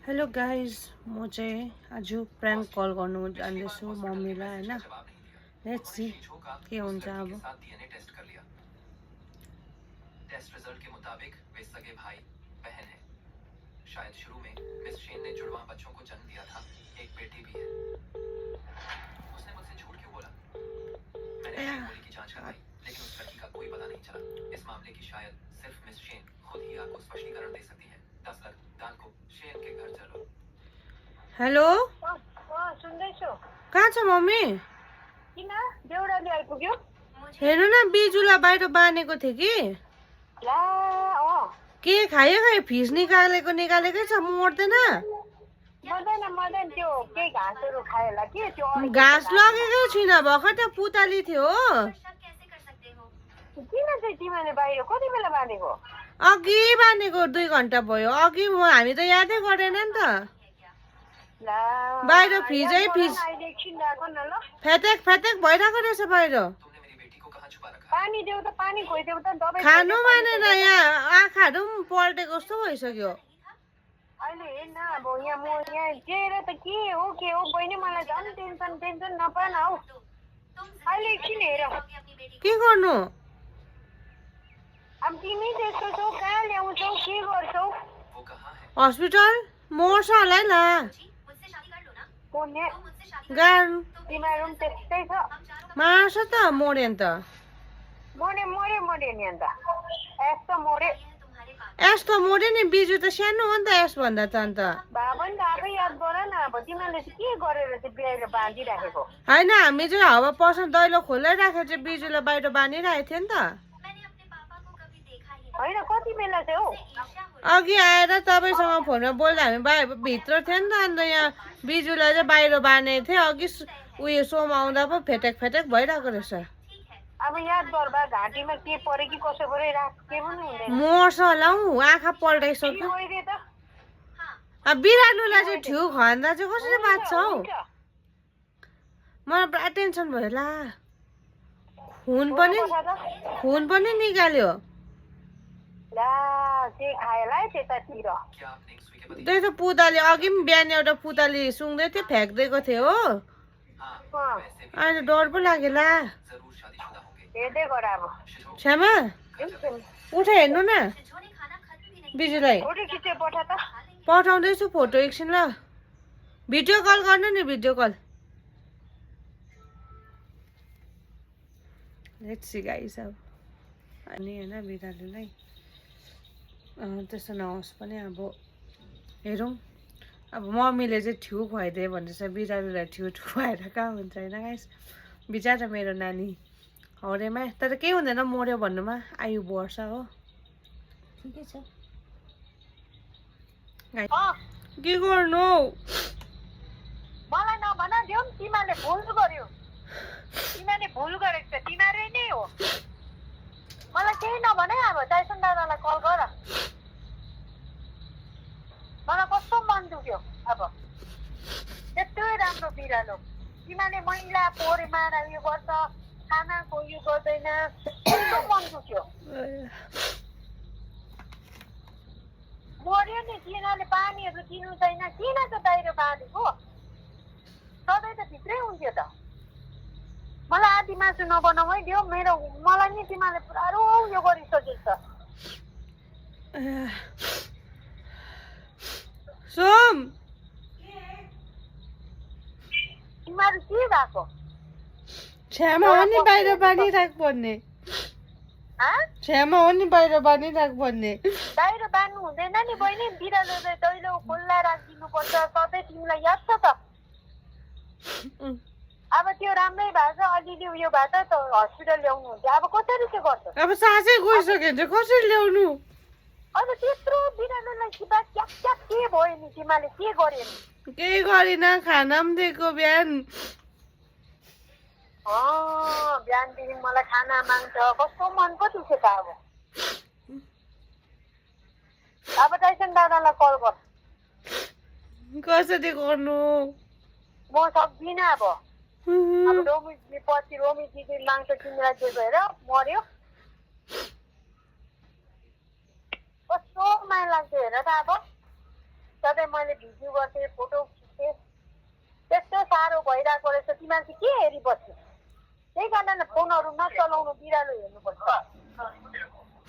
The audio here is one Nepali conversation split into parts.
हेलो गाइज म चाहिँ आज प्र्याङ्क कल गर्नु जान्दैछु मम्मीलाई हैन लेट्स सी के हुन्छ अब टेस्ट रिजल्ट के मुताबिक वे सगे भाई बहन है शायद शुरू में मिस शेन ने जुड़वा बच्चों को जन्म दिया था एक बेटी भी है उसने मुझसे झूठ क्यों बोला मैंने अपनी गोली की जांच करवाई लेकिन उस लड़की का कोई पता नहीं चला इस मामले की शायद सिर्फ मिस शेन खुद ही आपको स्पष्टीकरण दे सकती है 10 लाख दान को शेन के घर चलो हेलो सुन्दैछु कहाँ छ मम्मी किन देउराली आइपुग्यो हेर्नु न बिजुलाई बाहिर बानेको थियो कि ला के खायो फिस निकालेकै छ मर्दैन मर्दैन त्यो के घाँसहरू खायो होला कि त्यो घाँस लगेकै छुइनँ भर्खर त पुतली थियो हो किन चाहिँ तिमीले बाहिर कति बेला बाँधेको अघि बानेको 2 घन्टा भयो अघि हामी त यादै गरेन नि त ला बाहिर फ्रिजै फ्रिज अहिले एकछिन राख न ल फेटेक भइरहेको रहेछ बाहिर पानी देऊ त पानी खोइदेऊ त दबाई खानु मानेन यहाँ आँखाहरू पनि पल्टेको जस्तो भइसक्यो अहिले हेर्न अब यहाँ म यहाँ जेर त के हो बहिनी मलाई झन् टेन्सन नपान हौ अहिले एकछिन हेर के गर्नु अब तिमी त्यस्तो छौ कहाँ ल्याउँछौ के गर्छौ हस्पिटल मर्छ होला है ला गाह्रो तिमीहरू पनि त्यस्तै छ मार्छ त मर्यो नि त मर्यो नि अन्त यस्तो मर्यो यस्तो मर्यो नि बिजु त सानो हो नि त यसभन्दा त अन्त भए पनि त आफै याद गर न अब तिमीहरूले चाहिँ के गरेर चाहिँ बिहाएर बाँधिराखेको होइन हामी चाहिँ हावा पस्न दैलो खोलै राखेर चाहिँ बिजुलाई बाहिर बाँधिरहेको थियो नि त होइन कति बेला चाहिँ हौ अघि आएर तपाईँसँग फोनमा बोल्दा हामी बाहिर भित्र थियो नि त अन्त यहाँ बिजुलाई चाहिँ बाहिर बाँधेको थियो अघि उयो सोमा आउँदा पो फेटेक भइरहेको रहेछ अब याद गर बा घाँटीमा के पऱ्यो कि कसो पऱ्यो राख के पनि हुँदैन मर्छ होला हौ आँखा पल्टाइसक्यो गइदिए त अब बिरालोलाई चाहिँ ठिउ खन्दा चाहिँ कसरी बाँच्छ हौ मलाई पुरा टेन्सन भयो ला खुन पनि निकाल्यो ला के खाएला त्यतातिर त्यही त पुतली अघि पनि बिहान एउटा पुतली सुँग्दै थियो फ्याँक्दैको थियो हो अहिले डर पो लाग्यो ला हेर्दै गर अब छ्यामा उठ हेर्नु न बिजुलाई फोटो खिचेर पठा त पठाउँदैछु फोटो एकछिन ल भिडियो कल गर्नु नि video call let's see guys अब अनि होइन बिरालोलाई त्यस्तो नहोस् पनि अब हेरौँ अब मम्मीले चाहिँ ठिउ खुवाइदियो भने चाहिँ बिरालोलाई ठिउ खुवाएर कहाँ हुन्छ होइन गाइस बिचरा मेरो नानी हौडेमा तर केही हुँदैन मर्यो भन्नुमा आयु बढ्छ हो ठिकै छ के गर्नु मलाई नभन देऊ तिमीहरूले भुल गर्यो तिमीहरूले भुल गरेको छ तिमीहरू नै हो मलाई केही नभन है अब टाइसन दादालाई कल गर मलाई कस्तो मन दुख्यो अब त्यत्रै राम्रो बिरालो तिमीहरूले मैला पोहोरमा उयो गर्छ खानाको उयो गर्दैन कस्तो मन दुख्यो मर्यो नि तिनीहरूले पानीहरू दिनु छैन किन त बाहिर बाँधेको सधैँ त भित्रै हुन्थ्यो त मलाई आधी मासु नबनाऊ है देऊ मलाई नि तिमीहरूले पुरा उयो गरिसकेको छ सोम तिमीहरू के भएको छ्यामा हो नि बाहिर बाँधिरहेको पर्ने छ्यामा हो नि बाहिर बाँधिरहेको पर्ने बाहिर बाँध्नु हुँदैन नि बहिनी बिरालोले दैलो खोल्ला राखिदिनु पर्छ सधैँ तिमीलाई याद छ त अब त्यो राम्रै भएको छ अलिअलि उयो भएको त हस्पिटल ल्याउनु हुन्छ अब कसरी चाहिँ गर्छ अब सासै गइसक्यो भने चाहिँ कसरी ल्याउनु अब त्यत्रो बिरालोलाई सिधा क्याप के भयो नि तिमीले के गर्यो नि केही गरिन खाना पनि दिएको बिहान बिहानदेखि मलाई खाना माग्छ कस्तो मन पो दुख्यो त अब टाइसन दादालाई कल गर कसरी गर्नु म सक्दिनँ अब रोमी पछि रोमी दिदी माग्छ तिमीलाई दिएको हेर मर्यो कस्तो माया लाग्छ हेर त अब सधैँ मैले भिडियो गर्थेँ, फोटो खिच्थेँ। त्यस्तो साह्रो भइरहेको रहेछ, तिमीहरू चाहिँ के हेरिबस्यो? त्यही कारण फोनहरू नचलाउनु, बिरालो हेर्नुपर्छ।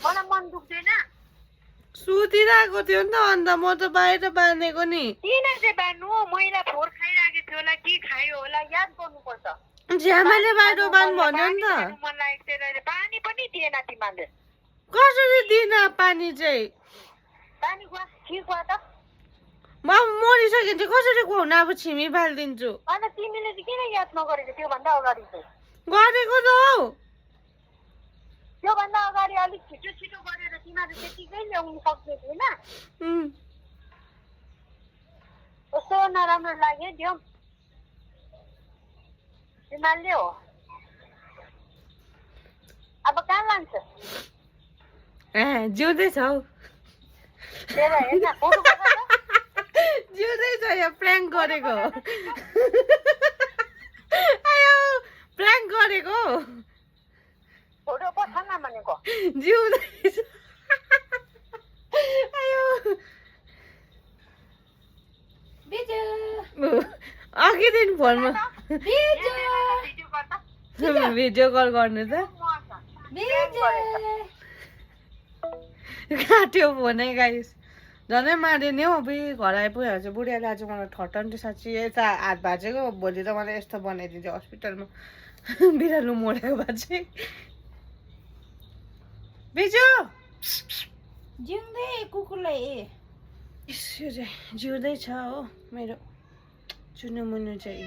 मलाई मन दुख्दैन। सुतिरहेको थियो नि त, अन्त म त बाहिर बाँधेको नि। किन चाहिँ बाँध्नु? मैला फोहोर खाइरहेको थियो होला, के खायो होला, याद गर्नुपर्छ। झ्यामाले बाहिर बाँध भन्यो नि त। मन लागेको थियो अहिले, पानी पनि दिएन तिमीहरूले। कसरी दिन पानी चाहिँ? पानी खुवा, खिर खुवा त। म मरिसक्यो चाहिँ कसरी खुवाउनु? अब छिमी फालिदिन्छु। अन्त तिमीले चाहिँ किन याद नगरेको? त्योभन्दा अगाडि चाहिँ गरेको त हौ। त्योभन्दा अगाडि अलिक छिटो छिटो गरेर तिमीहरू त्यतिकै ल्याउनु सक्ने थिएन। कस्तो नराम्रो लाग्यो त्यो तिमीहरूले हो। अब कहाँ लान्छ? जिउँदैछ हौ। तेरो हेर्न फोटो पठाएको छ? जिउँदैछ, यो प्र्याङ्क गरेको। आयो प्र्याङ्क गरेको। फोटो पठा न भनेको। जिउँदैछ। आयो अघि दिन फोनमा भिडियो कल गर्नु त काट्यो फोनै गाइस। झनै मार्यो नि हौ। अब घर आइपुगेर चाहिँ बुढियाले आज मलाई ठट्टन्टी साँच्ची यता हात भाँचेको। भोलि त मलाई यस्तो बनाइदिन्छ हस्पिटलमा बिरालो मरेको भए चाहिँ। बिजु जिउँदै कुकुरलाई यो चाहिँ जिउँदैछ हो मेरो चुनु मुनु चाहिँ।